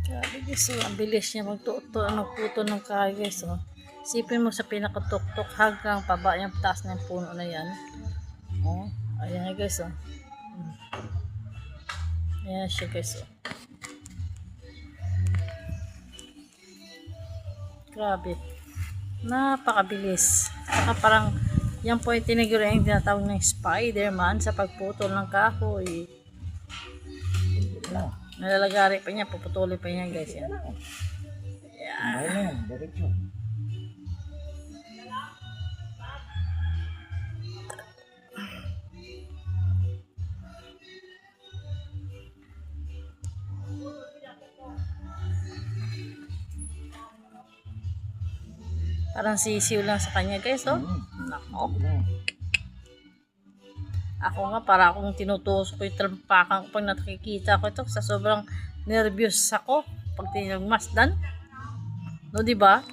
Grabe guys, so, ang bilis niya magputo ng kahoy guys. So. Sipin mo sa pinakatuktok hanggang paba yung taas ng puno na yan. Oh, ayan guys. Oh. Ayan siya guys. Oh. Grabe. Napakabilis. Parang yan po yung tiniguro yung tinatawag ng Spider-Man sa pagputol ng kahoy. Nalalagari pa niya, puputulin pa niya guys. Yan. Ayan, diretso. Parang sisiw lang sa kanya guys, oh. Nako. Ako nga, para akong tinutusok ko yung talampakan ko pag nakikita ko ito. Sa sobrang nervyos ako pag tinagmasdan. No, diba?